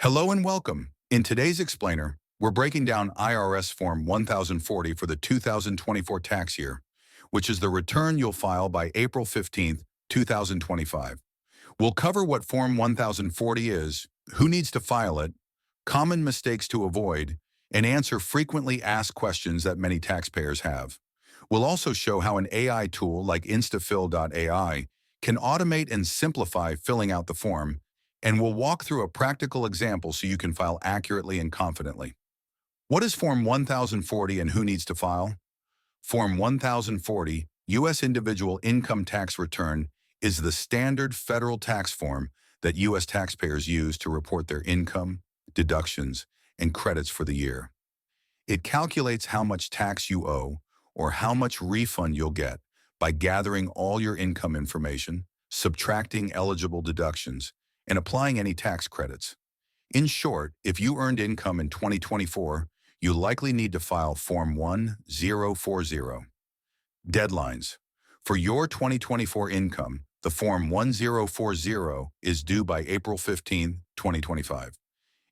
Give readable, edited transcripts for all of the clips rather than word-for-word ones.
Hello and welcome. In today's explainer, we're breaking down IRS Form 1040 for the 2024 tax year, which is the return you'll file by April 15th, 2025. We'll cover what Form 1040 is, who needs to file it, common mistakes to avoid, and answer frequently asked questions that many taxpayers have. We'll also show how an AI tool like Instafill.ai can automate and simplify filling out the form, and we'll walk through a practical example so you can file accurately and confidently. What is Form 1040 and who needs to file? Form 1040, U.S. Individual Income Tax Return, is the standard federal tax form that U.S. taxpayers use to report their income, deductions, and credits for the year. It calculates how much tax you owe or how much refund you'll get by gathering all your income information, subtracting eligible deductions, and applying any tax credits. In short, if you earned income in 2024, you likely need to file Form 1040. Deadlines. For your 2024 income, the Form 1040 is due by April 15, 2025.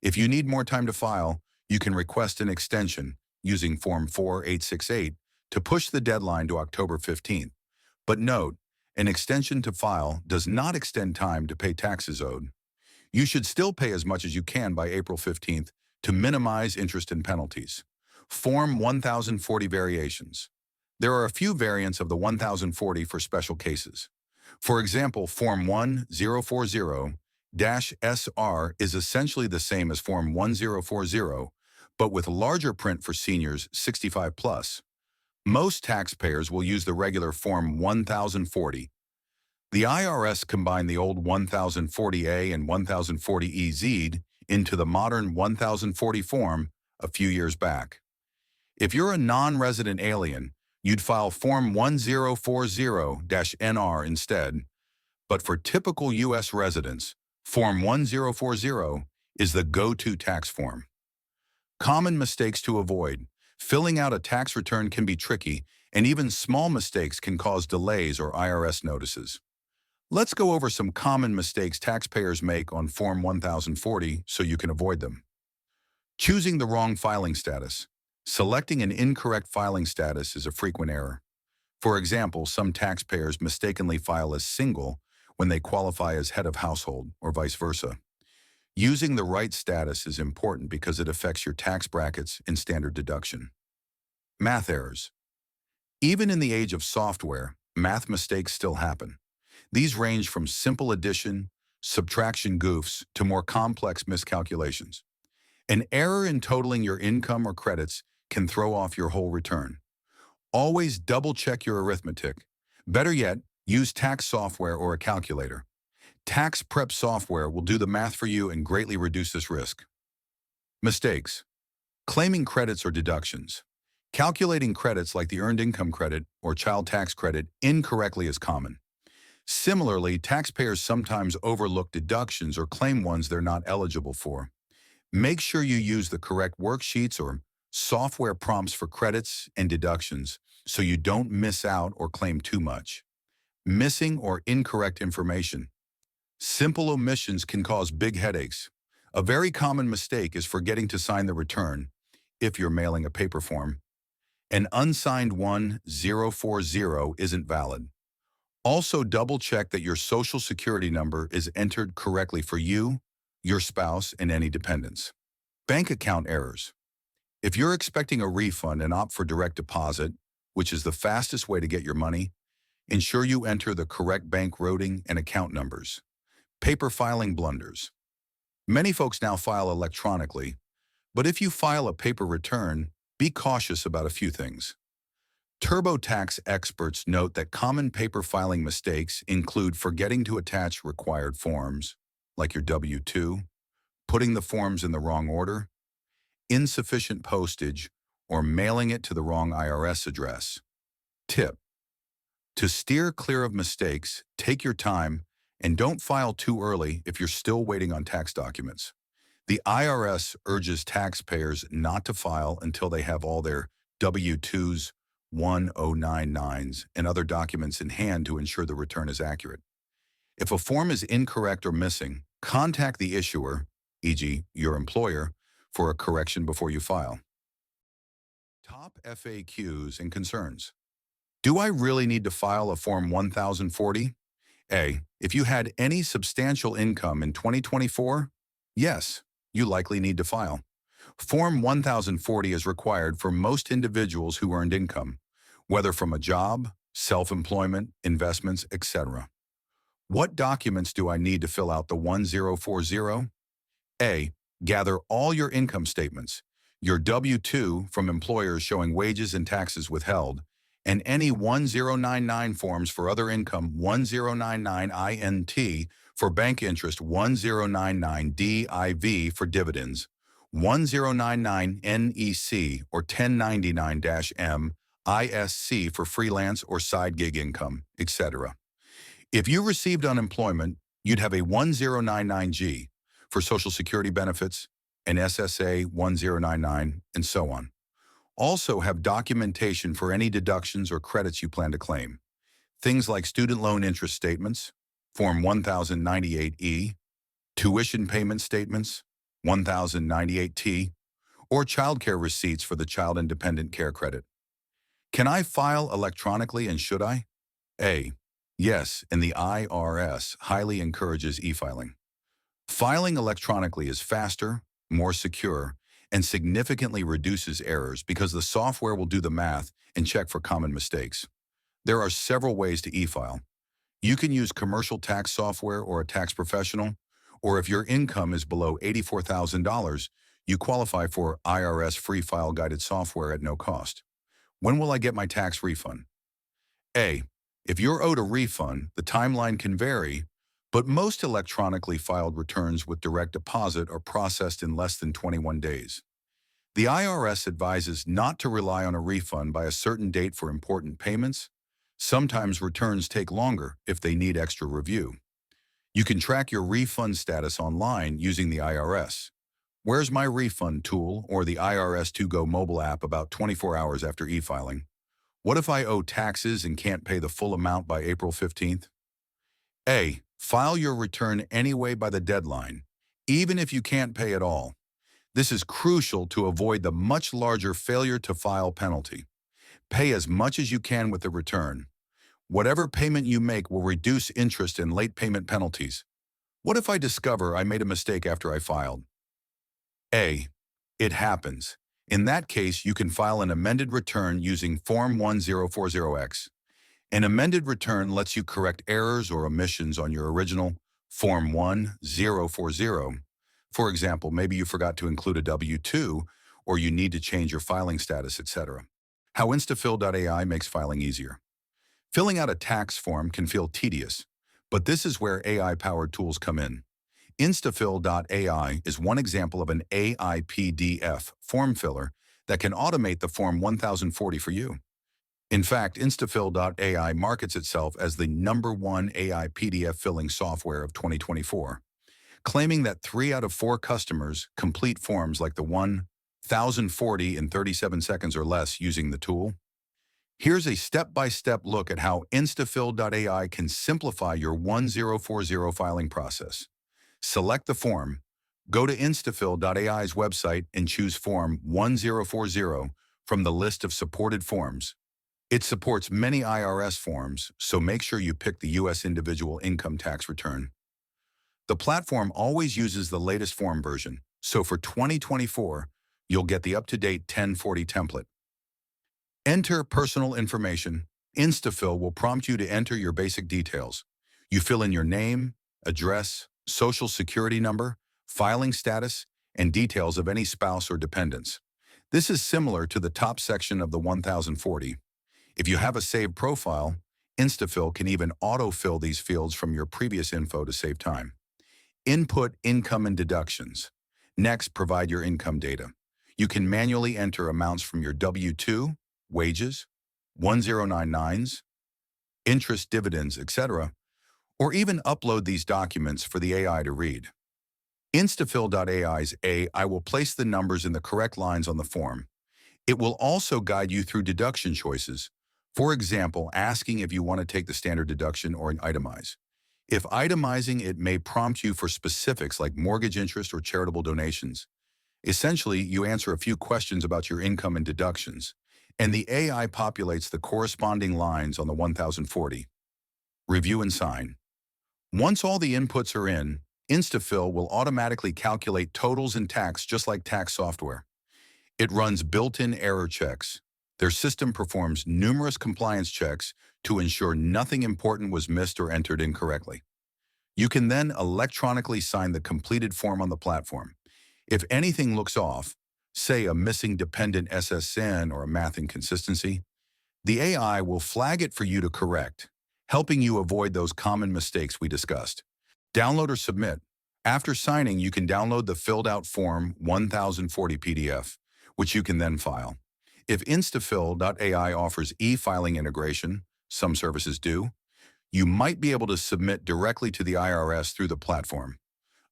If you need more time to file, you can request an extension using Form 4868 to push the deadline to October 15th. But note, an extension to file does not extend time to pay taxes owed. You should still pay as much as you can by April 15th to minimize interest and penalties. Form 1040 variations. There are a few variants of the 1040 for special cases. For example, Form 1040-SR is essentially the same as Form 1040, but with larger print for seniors 65 plus. Most taxpayers will use the regular Form 1040. The IRS combined the old 1040A and 1040EZ into the modern 1040 form a few years back. If you're a non-resident alien, you'd file Form 1040-NR instead, but for typical U.S. residents, Form 1040 is the go-to tax form. Common mistakes to avoid. Filling out a tax return can be tricky, and even small mistakes can cause delays or IRS notices. Let's go over some common mistakes taxpayers make on Form 1040 so you can avoid them. Choosing the wrong filing status. Selecting an incorrect filing status is a frequent error. For example, some taxpayers mistakenly file as single when they qualify as head of household, or vice versa. Using the right status is important because it affects your tax brackets and standard deduction. Math errors. Even in the age of software, math mistakes still happen. These range from simple addition, subtraction goofs to more complex miscalculations. An error in totaling your income or credits can throw off your whole return. Always double-check your arithmetic. Better yet, use tax software or a calculator. Tax prep software will do the math for you and greatly reduce this risk. Mistakes. Claiming credits or deductions. Calculating credits like the Earned Income Credit or Child Tax Credit incorrectly is common. Similarly, taxpayers sometimes overlook deductions or claim ones they're not eligible for. Make sure you use the correct worksheets or software prompts for credits and deductions so you don't miss out or claim too much. Missing or incorrect information. Simple omissions can cause big headaches. A very common mistake is forgetting to sign the return, if you're mailing a paper form. An unsigned 1040 isn't valid. Also double-check that your Social Security number is entered correctly for you, your spouse, and any dependents. Bank account errors. If you're expecting a refund and opt for direct deposit, which is the fastest way to get your money, ensure you enter the correct bank routing and account numbers. Paper filing blunders. Many folks now file electronically, but if you file a paper return, be cautious about a few things. TurboTax experts note that common paper filing mistakes include forgetting to attach required forms, like your W-2, putting the forms in the wrong order, insufficient postage, or mailing it to the wrong IRS address. Tip: to steer clear of mistakes, take your time and don't file too early if you're still waiting on tax documents. The IRS urges taxpayers not to file until they have all their W-2s, 1099s, and other documents in hand to ensure the return is accurate. If a form is incorrect or missing, contact the issuer, e.g., your employer, for a correction before you file. Top FAQs and Concerns. Do I really need to file a Form 1040? A. If you had any substantial income in 2024, yes, you likely need to file. Form 1040 is required for most individuals who earned income, whether from a job, self-employment, investments, etc. What documents do I need to fill out the 1040? A. Gather all your income statements, your W-2 from employers showing wages and taxes withheld, and any 1099 forms for other income 1099 INT for bank interest 1099 DIV for dividends, 1099 NEC or 1099-M ISC for freelance or side gig income, etc. If you received unemployment, you'd have a 1099G for Social Security benefits, an SSA 1099, and so on. Also have documentation for any deductions or credits you plan to claim. Things like student loan interest statements, Form 1098E, tuition payment statements, 1098T, or childcare receipts for the Child Independent Care Credit. Can I file electronically and should I? A. Yes, and the IRS highly encourages e-filing. Filing electronically is faster, more secure, and significantly reduces errors because the software will do the math and check for common mistakes. There are several ways to e-file. You can use commercial tax software or a tax professional, or if your income is below $84,000, you qualify for IRS free file guided software at no cost. When will I get my tax refund? A. If you're owed a refund, the timeline can vary, but most electronically filed returns with direct deposit are processed in less than 21 days. The IRS advises not to rely on a refund by a certain date for important payments. Sometimes returns take longer if they need extra review. You can track your refund status online using the IRS Where's My Refund tool or the IRS To Go mobile app about 24 hours after e-filing. What if I owe taxes and can't pay the full amount by April 15th? A. File your return anyway by the deadline, even if you can't pay at all. This is crucial to avoid the much larger failure to file penalty. Pay as much as you can with the return. Whatever payment you make will reduce interest and late payment penalties. What if I discover I made a mistake after I filed? A. It happens. In that case, you can file an amended return using Form 1040X. An amended return lets you correct errors or omissions on your original Form 1040. For example, maybe you forgot to include a W-2 or you need to change your filing status, etc. How Instafill.ai makes filing easier. Filling out a tax form can feel tedious, but this is where AI-powered tools come in. Instafill.ai is one example of an AI PDF form filler that can automate the Form 1040 for you. In fact, Instafill.ai markets itself as the #1 AI PDF filling software of 2024, claiming that 3 out of 4 customers complete forms like the 1040 in 37 seconds or less using the tool. Here's a step-by-step look at how Instafill.ai can simplify your 1040 filing process. Select the form, go to Instafill.ai's website and choose Form 1040 from the list of supported forms. It supports many IRS forms, so make sure you pick the U.S. individual income tax return. The platform always uses the latest form version, so for 2024, you'll get the up-to-date 1040 template. Enter personal information. Instafill will prompt you to enter your basic details. You fill in your name, address, social security number, filing status, and details of any spouse or dependents. This is similar to the top section of the 1040. If you have a saved profile, Instafill can even autofill these fields from your previous info to save time. Input income and deductions. Next, provide your income data. You can manually enter amounts from your W-2, wages, 1099s, interest, dividends, etc., or even upload these documents for the AI to read. Instafill.ai's AI will place the numbers in the correct lines on the form. It will also guide you through deduction choices, for example, asking if you want to take the standard deduction or an itemize. If itemizing it may prompt you for specifics like mortgage interest or charitable donations. Essentially, you answer a few questions about your income and deductions, and the AI populates the corresponding lines on the 1040. Review and sign. Once all the inputs are in, Instafill will automatically calculate totals and tax just like tax software. It runs built-in error checks. Their system performs numerous compliance checks to ensure nothing important was missed or entered incorrectly. You can then electronically sign the completed form on the platform. If anything looks off, say a missing dependent SSN or a math inconsistency, the AI will flag it for you to correct, helping you avoid those common mistakes we discussed. Download or submit. After signing, you can download the filled-out Form 1040 PDF, which you can then file. If Instafill.ai offers e-filing integration, some services do, you might be able to submit directly to the IRS through the platform.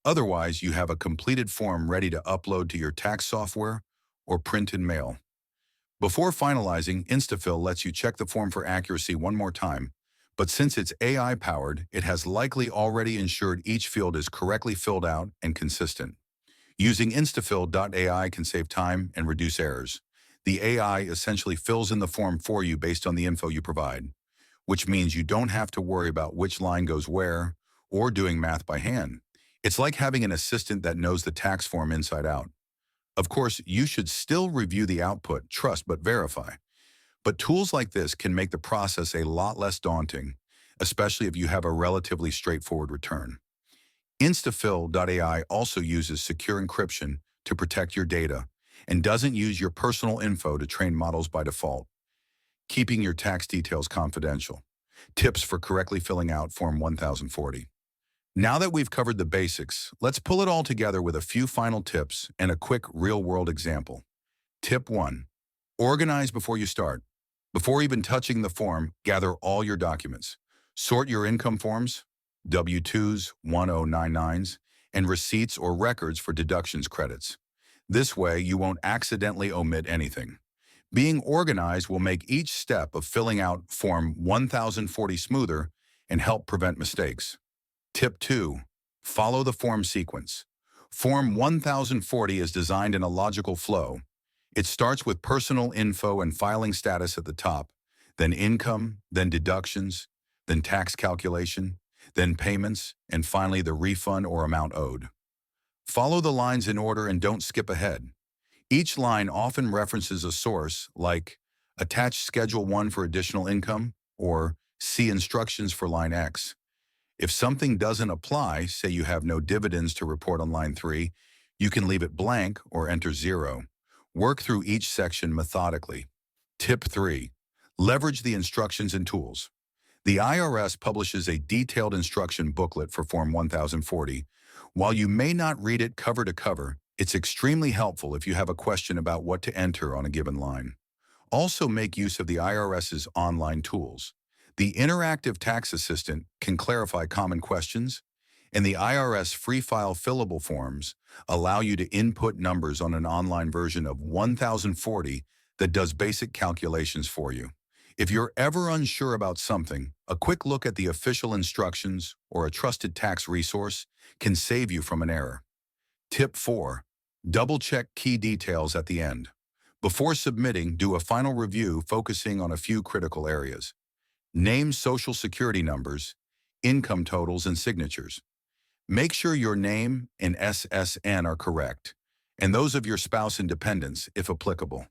Otherwise, you have a completed form ready to upload to your tax software or print and mail. Before finalizing, Instafill lets you check the form for accuracy one more time, but since it's AI-powered, it has likely already ensured each field is correctly filled out and consistent. Using Instafill.ai can save time and reduce errors. The AI essentially fills in the form for you based on the info you provide, which means you don't have to worry about which line goes where or doing math by hand. It's like having an assistant that knows the tax form inside out. Of course, you should still review the output, trust but verify. But tools like this can make the process a lot less daunting, especially if you have a relatively straightforward return. Instafill.ai also uses secure encryption to protect your data and doesn't use your personal info to train models by default, keeping your tax details confidential. Tips for correctly filling out Form 1040. Now that we've covered the basics, let's pull it all together with a few final tips and a quick real-world example. Tip 1. Organize before you start. Before even touching the form, gather all your documents. Sort your income forms, W-2s, 1099s, and receipts or records for deductions credits. This way, you won't accidentally omit anything. Being organized will make each step of filling out Form 1040 smoother and help prevent mistakes. Tip 2. Follow the form sequence. Form 1040 is designed in a logical flow. It starts with personal info and filing status at the top, then income, then deductions, then tax calculation, then payments, and finally the refund or amount owed. Follow the lines in order and don't skip ahead. Each line often references a source like attach Schedule 1 for additional income or see instructions for line X. If something doesn't apply, say you have no dividends to report on line 3, you can leave it blank or enter 0. Work through each section methodically. Tip 3. Leverage the instructions and tools. The IRS publishes a detailed instruction booklet for Form 1040. While you may not read it cover to cover, it's extremely helpful if you have a question about what to enter on a given line. Also make use of the IRS's online tools. The Interactive Tax Assistant can clarify common questions, and the IRS free file fillable forms allow you to input numbers on an online version of 1040 that does basic calculations for you. If you're ever unsure about something, a quick look at the official instructions or a trusted tax resource can save you from an error. Tip 4. Double-check key details at the end. Before submitting, do a final review focusing on a few critical areas. Name Social Security numbers, income totals, and signatures. Make sure your name and SSN are correct, and those of your spouse and dependents, if applicable.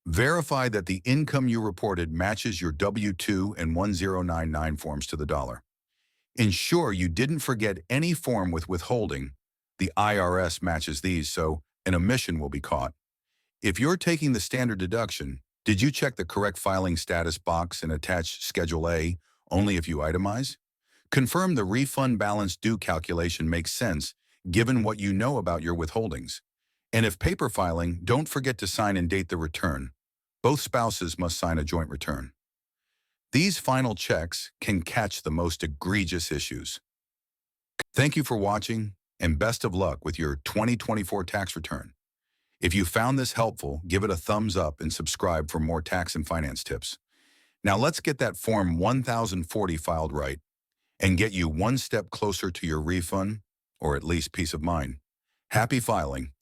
Verify that the income you reported matches your W-2 and 1099 forms to the dollar. Ensure you didn't forget any form with withholding. The IRS matches these, so an omission will be caught. If you're taking the standard deduction, did you check the correct filing status box and attach Schedule A only if you itemize? Confirm the refund balance due calculation makes sense given what you know about your withholdings. And if paper filing, don't forget to sign and date the return. Both spouses must sign a joint return. These final checks can catch the most egregious issues. Thank you for watching, and best of luck with your 2024 tax return. If you found this helpful, give it a thumbs up and subscribe for more tax and finance tips. Now let's get that Form 1040 filed right. and get you one step closer to your refund, or at least peace of mind. Happy filing!